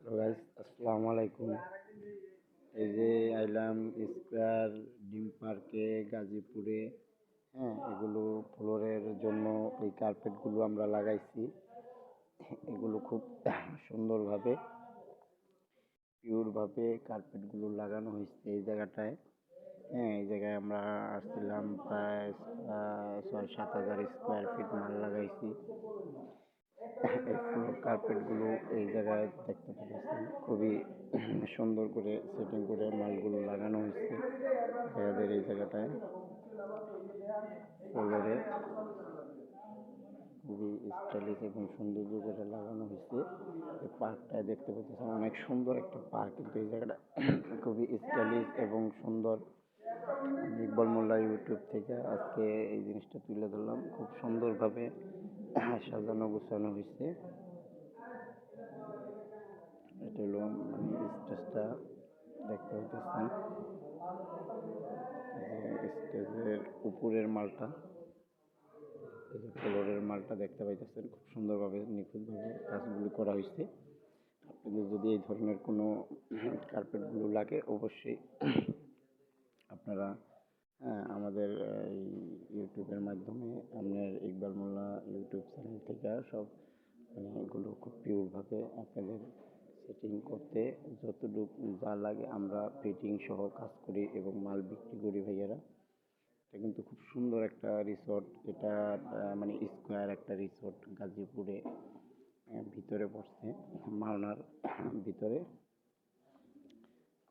Hello guys, আসসালামু আলাইকুম। এই যে আইলাম স্কয়ার ডিম পার্কে গাজীপুরে। হ্যাঁ, এগুলো ফ্লোরের জন্য এই কার্পেটগুলো আমরা লাগাইছি। এগুলো খুব সুন্দরভাবে পিওরভাবে কার্পেটগুলো লাগানো হয়েছে এই জায়গাটায়। হ্যাঁ, এই জায়গায় আমরা আসছিলাম প্রায় ৬-৭ হাজার স্কোয়ার ফিট মাল লাগাইছি। এই ফ্লোর কার্পেটগুলো এই জায়গায় দেখতে পাচ্ছেন খুবই সুন্দর করে সেটিং করে মালগুলো লাগানো হয়েছে ভাইয়াদের এই জায়গাটায় ফ্লোরে খুবই স্টাইলিশ এবং সৌন্দর্য করে লাগানো হয়েছে। এই পার্কটায় দেখতে পাচ্ছেন অনেক সুন্দর একটা পার্ক, কিন্তু এই জায়গাটা খুবই স্টাইলিশ এবং সুন্দর। আমি ইকবাল মোল্লা ইউটিউব থেকে আজকে এই জিনিসটা তুলে ধরলাম। খুব সুন্দরভাবে সাজানো গোছানো হয়েছে। এটা হলো মানে স্টেজটা দেখতে পাচ্ছেন, স্টেজের উপরের মালটা, এই যে ফ্লোরের মালটা দেখতে পাইতেছেন। খুব সুন্দরভাবে নিখুঁতভাবে কাজগুলো করা হয়েছে। আপনাদের যদি এই ধরনের কোনো কার্পেটগুলো লাগে অবশ্যই আপনারা আমাদের এই ইউটিউবের মাধ্যমে আপনার ইকবাল মোল্লা ইউটিউব চ্যানেল থেকে সব মানে এগুলো খুব পিওরভাবে আপনাদের সেটিং করতে যতটুকু যা লাগে আমরা ফিটিং সহ কাজ করি এবং মাল বিক্রি করি ভাইয়ারা। এটা কিন্তু খুব সুন্দর একটা রিসোর্ট। এটা মানে স্কোয়ার একটা রিসোর্ট গাজীপুরে ভিতরে পড়ছে, মাওনার ভিতরে।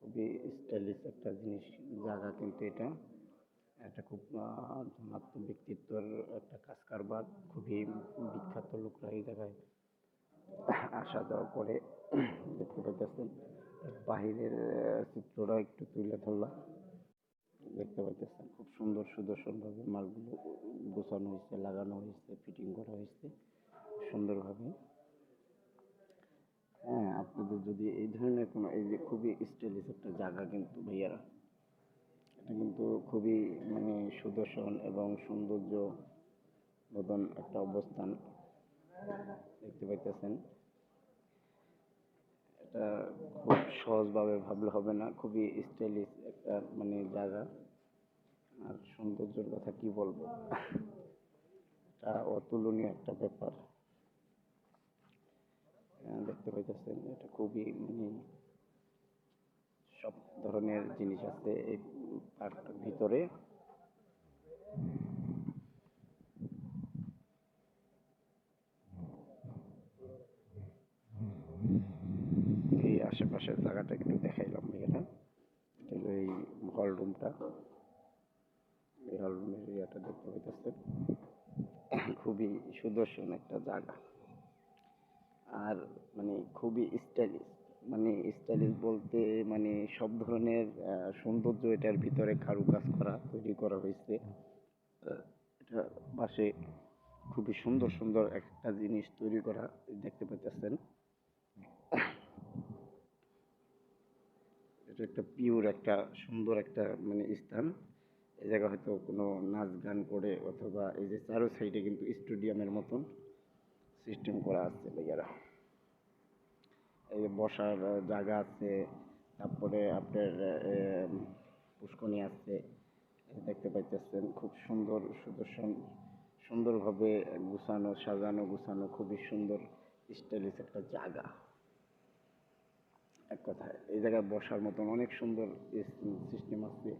খুবই স্টাইলিশ একটা জিনিস জায়গা, কিন্তু এটা একটা খুব ধনাত্ম ব্যক্তিত্বর একটা কাজ কারবার। খুবই বিখ্যাত লোকরা এই জায়গায় আসা যাওয়া করে। দেখতে পাইতেছেন বাহিরের চিত্রটা একটু তুলে ধরলাম। দেখতে পাইতেছেন খুব সুন্দর সুদর্শনভাবে মালগুলো গোছানো হয়েছে, লাগানো হয়েছে, ফিটিং করা হয়েছে সুন্দরভাবে। হ্যাঁ, আপনাদের যদি এই ধরনের কোনো এই যে খুবই স্টাইলিশ একটা জায়গা কিন্তু ভাইয়ারা, এটা কিন্তু খুবই মানে সুদর্শন এবং সৌন্দর্য মতন একটা অবস্থান দেখতে পাইতেছেন। এটা খুব সহজভাবে ভাবলে হবে না, খুবই স্টাইলিশ একটা মানে জায়গা। আর সৌন্দর্যের কথা কি বলবো, এটা অতুলনীয় একটা ব্যাপার। দেখতে পাইতেছেন এটা খুবই মানে সব ধরনের জিনিস আছে এই পার্কটার ভিতরে। এই আশেপাশের জায়গাটা একটু দেখাইলাম ভাইয়া। এটা হলো এই হল রুমটা, এই হল রুমের এরিয়াটা দেখতে পাইতেছেন। খুবই সুদর্শন একটা জায়গা। আর মানে খুবই স্টাইলিশ, মানে স্টাইলিশ বলতে মানে সব ধরনের সৌন্দর্য এটার ভিতরে কারুকাজ করা তৈরি করা হয়েছে। এটা পাশে খুবই সুন্দর সুন্দর একটা জিনিস তৈরি করা দেখতে পাইতেছেন। এটা একটা পিওর একটা সুন্দর একটা মানে স্থান। এই জায়গা হয়তো কোনো নাচ গান করে, অথবা এই যে চারো সাইডে কিন্তু স্টেডিয়ামের মতন সিস্টেম করা আছে ভাইয়ারা। এই যে বসার জায়গা আছে, তারপরে আপনার পুষ্করণী আছে দেখতে পাইতেছেন। খুব সুন্দর সুদর্শন সুন্দরভাবে গুছানো সাজানো গুছানো খুবই সুন্দর স্টাইলিশ একটা জায়গা। এক কথায় এই জায়গায় বসার মতন অনেক সুন্দর সিস্টেম আছে।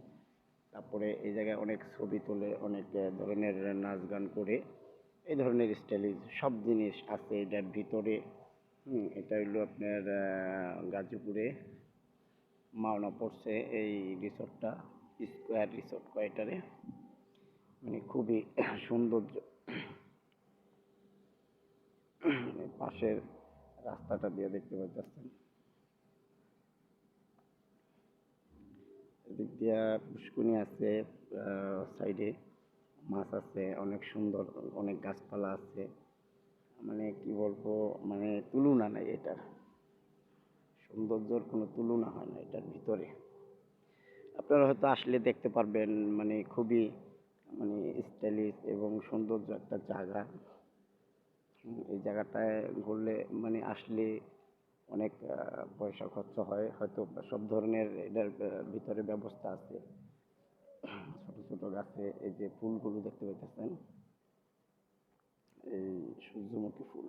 তারপরে এই জায়গায় অনেক ছবি তোলে, অনেক ধরনের নাচ গান করে, এই ধরনের স্টাইলিশ সব জিনিস আছে এটার ভিতরে। এটা হইলো আপনার গাজীপুরে মাওনা পড়ছে এই রিসোর্টটা, স্কোয়ার রিসোর্ট কয়টারে, মানে খুবই সৌন্দর্য। পাশের রাস্তাটা দিয়ে দেখতে পাচ্ছেন, এদিক দিয়া পুষ্কুনি আছে, সাইডে মাছ আছে, অনেক সুন্দর অনেক গাছপালা আছে। মানে কি বলবো, মানে তুলনা নাই এটার, সৌন্দর্যর কোনো তুলনা হয় না এটার ভিতরে। আপনারা হয়তো আসলে দেখতে পারবেন, মানে খুবই মানে স্টাইলিশ এবং সৌন্দর্য একটা জায়গা। এই জায়গাটায় ঘুরলে মানে আসলে অনেক পয়সা খরচ হয়, হয়তো সব ধরনের এটার ভিতরে ব্যবস্থা আছে। ছোট ছোট গাছে এই যে ফুলগুলো দেখতে পাইতেছেন, এই সূর্যমুখী ফুল,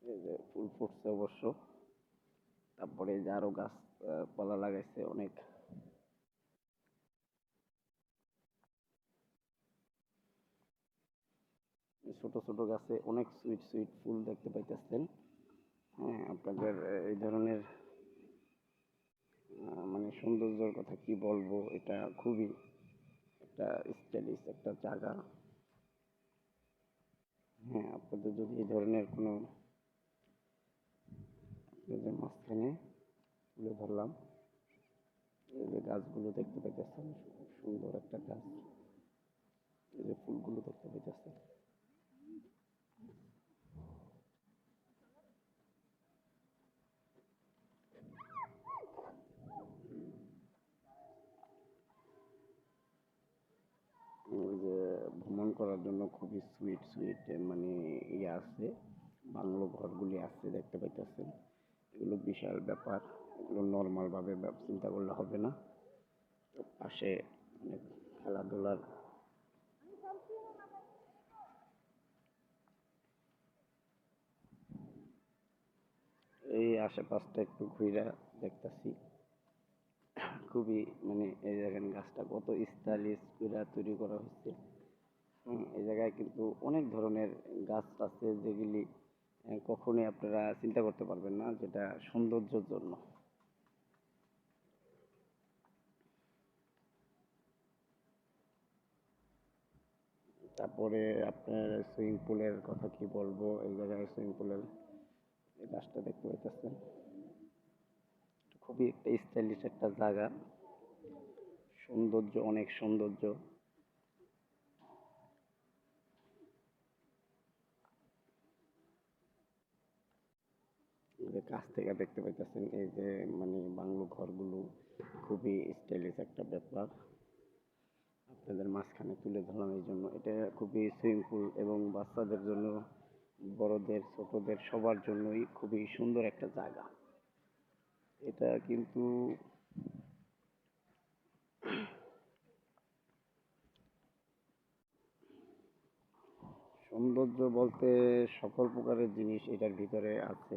এই যে ফুল ফুটছে অবশ্য। তারপরে এই যে আরো গাছ পালা লাগাইছে অনেক। ছোট ছোট গাছে অনেক সুইট সুইট ফুল দেখতে পাইতেছেন। হ্যাঁ, আপনাদের এই ধরনের মানে সৌন্দর্যের কথা কি বলবো, এটা খুবই একটা স্টাইলিশ একটা জায়গা। হ্যাঁ, আপনাদের যদি এই ধরনের কোনো, আপনাদের মাঝখানে তুলে ধরলাম, এই যে গাছগুলো দেখতে পাইতেছেন, খুব সুন্দর একটা গাছ, এই যে ফুলগুলো দেখতে পাইতেছেন। ওই যে ভ্রমণ করার জন্য খুবই সুইট সুইট মানে ইয়ে আছে, বাংলো ঘরগুলি আছে দেখতে পাইতেছেন। এগুলো বিশাল ব্যাপার, এগুলো নর্মাল ভাবে চিন্তা করলে হবে না। পাশে অনেক খেলাধুলার, এই আশেপাশটা একটু ঘুরে দেখতেছি, খুবই মানে এই দেখেন গাছটা কত স্টাইলিশ করে তৈরি করা হচ্ছে। এই জায়গায় কিন্তু অনেক ধরনের গাছ আছে যেগুলি কখনোই আপনারা চিন্তা করতে পারবেন না, যেটা সৌন্দর্যের জন্য। তারপরে আপনার সুইমিং পুলের কথা কি বলবো, এই জায়গায় সুইমিং পুলের এই গাছটা দেখতে পাইতেছেন, খুবই একটা স্টাইলিশ একটা জায়গা, সৌন্দর্য অনেক সৌন্দর্য। এই যে কাছ থেকে দেখতে পাইতেছেন এই যে মানে বাংলো ঘরগুলো, খুবই স্টাইলিশ একটা ব্যাপার। আপনাদের মাঝখানে তুলে ধরলাম এই জন্য, এটা খুবই সুইমিং পুল এবং বাচ্চাদের জন্য, বড়দের ছোটদের সবার জন্যই খুবই সুন্দর একটা জায়গা। এটা কিন্তু সৌন্দর্য বলতে সকল প্রকারের জিনিস এটার ভিতরে আছে।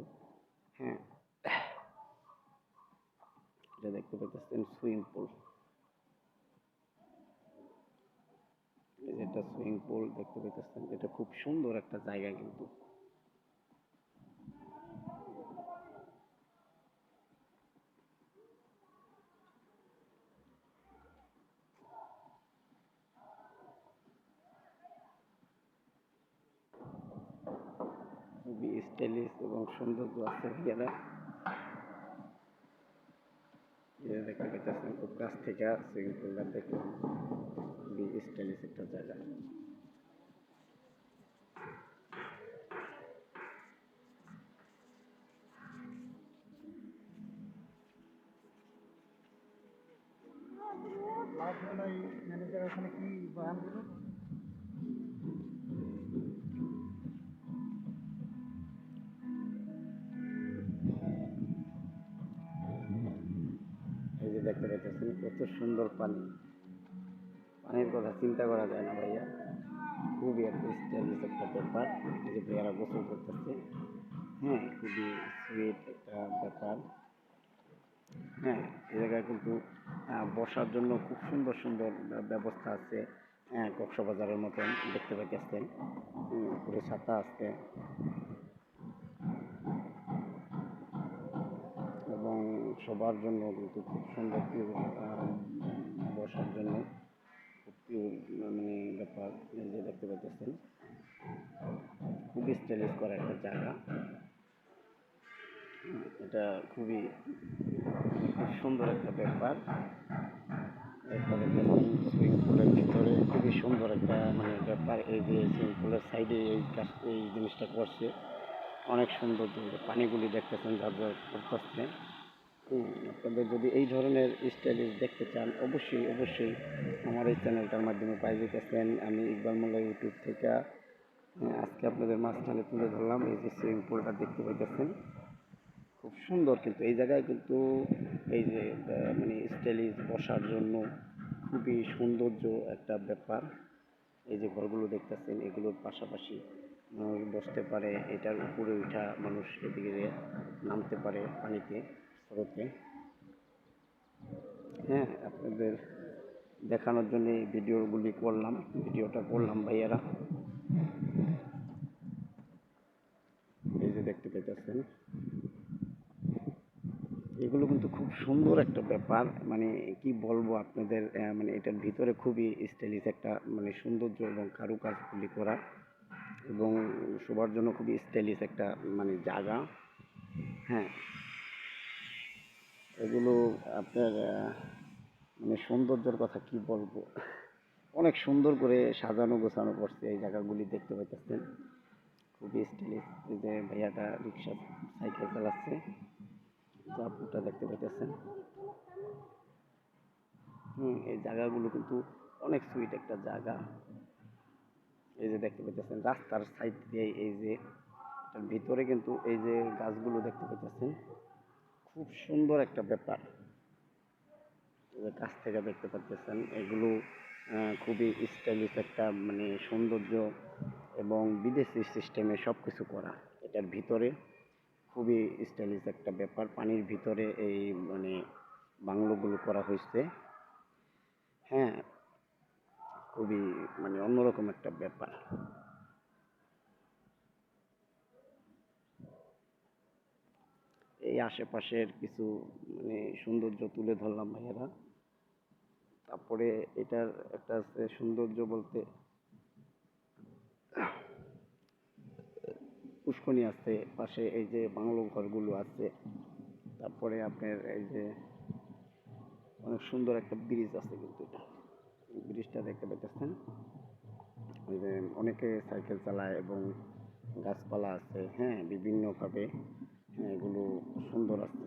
হ্যাঁ, এটা দেখতে পাচ্ছেন সুইমিং পুল, এটা সুইমিং পুল দেখতে পাচ্ছেন, এটা খুব সুন্দর একটা জায়গা কিন্তু। খুবই স্টাইলিশ এবং সৌন্দর্য আছে এরা, এটা দেখতে পাচ্ছেন খুব কাছ থেকে সুইমিং পুলটা দেখলাম, খুবই স্টাইলিশ একটা জায়গা। ম্যানেজার ওখানে কি বয়ান দিল, এই যে দেখতে পাচ্ছেন কত সুন্দর পানি, পানির কথা চিন্তা করা যায় না ভাইয়া, খুবই একটা স্টাইলিশ একটা ব্যাপার। এই যে ভাইয়ারা গোসল করতেছে, হ্যাঁ খুবই সুইট একটা ব্যাপার। হ্যাঁ, এই জায়গায় কিন্তু বসার জন্য খুব সুন্দর সুন্দর ব্যবস্থা আছে। হ্যাঁ, কক্সবাজারের মতন দেখতে পাইতেছেন, উপরে ছাতা আছে এবং সবার জন্য কিন্তু খুব সুন্দর বসার জন্য খুব মানে ব্যাপার। এই যে দেখতে পাইতেছেন খুবই স্টাইলিশ করা একটা জায়গা। এটা খুবই খুব সুন্দর একটা ব্যাপার। এরপরে দেখুন সুইমিং পুলের ভিতরে খুবই সুন্দর একটা মানে ব্যাপার, এই যে সুইমিং পুলের সাইডে এই কাজ এই জিনিসটা করছে, অনেক সুন্দর পানিগুলি দেখতেছেন ঝরঝর করতেছে। আপনাদের যদি এই ধরনের স্টাইলিশ দেখতে চান, অবশ্যই অবশ্যই আমার এই চ্যানেলটার মাধ্যমে পাই যেতেছেন। আমি ইকবাল মোল্লা ইউটিউব থেকে আজকে আপনাদের মাঝখানে তুলে ধরলাম এই যে সুইমিং পুলটা দেখতে পাইতেছেন, খুব সুন্দর। কিন্তু এই জায়গায় কিন্তু এই যে মানে স্টাইলিশ বসার জন্য খুবই সৌন্দর্য একটা ব্যাপার। এই যে ঘরগুলো দেখতেছেন, এগুলোর পাশাপাশি মানুষ বসতে পারে, এটার উপরে উঠা মানুষ এদিকে নামতে পারে পানিতে, স্রোতে। হ্যাঁ, আপনাদের দেখানোর জন্য এই ভিডিওটা করলাম ভাইয়ারা। এই যে দেখতে পেতেছেন, এগুলো কিন্তু খুব সুন্দর একটা ব্যাপার। মানে কি বলবো আপনাদের, মানে এটার ভিতরে খুবই স্টাইলিশ একটা মানে সৌন্দর্য এবং কারুকাজগুলি করা, এবং সবার জন্য খুবই স্টাইলিশ একটা মানে জায়গা। হ্যাঁ, এগুলো আপনার মানে সৌন্দর্যের কথা কি বলবো, অনেক সুন্দর করে সাজানো গোছানো করছে এই জায়গাগুলি দেখতে পাইতেছেন, খুবই স্টাইলিশ। এই যে ভাইয়াটা রিক্সা সাইকেল চালাচ্ছে, আপুটা দেখতে পাইতেছেন। এই জায়গাগুলো কিন্তু অনেক সুইট একটা জায়গা। এই যে দেখতে পাইতেছেন রাস্তার সাইড দিয়ে, এই যে এটার ভিতরে কিন্তু এই যে গাছগুলো দেখতে পাইতেছেন, খুব সুন্দর একটা ব্যাপার। এই যে কাছ থেকে দেখতে পাচ্ছেন, এগুলো খুবই স্টাইলিশ একটা মানে সৌন্দর্য, এবং বিদেশি সিস্টেমে সব কিছু করা এটার ভিতরে, খুবই স্টাইলিশ একটা ব্যাপার। পানির ভিতরে এই মানে বাংলোগুলো করা হয়েছে। হ্যাঁ, খুবই মানে অন্যরকম একটা ব্যাপার। এই আশেপাশের কিছু মানে সৌন্দর্য তুলে ধরলাম ভাইয়েরা। তারপরে এটার একটা আছে সৌন্দর্য বলতে, পুষ্করণী আছে পাশে, এই যে বাংলো ঘরগুলো আছে। তারপরে আপনার এই যে অনেক সুন্দর একটা ব্রিজ আছে, কিন্তু এটা ব্রিজটা দেখতে পাচ্ছেন। ওই যে অনেকে সাইকেল চালায় এবং গাছপালা আছে, হ্যাঁ বিভিন্নভাবে। হ্যাঁ, এগুলো সুন্দর আছে।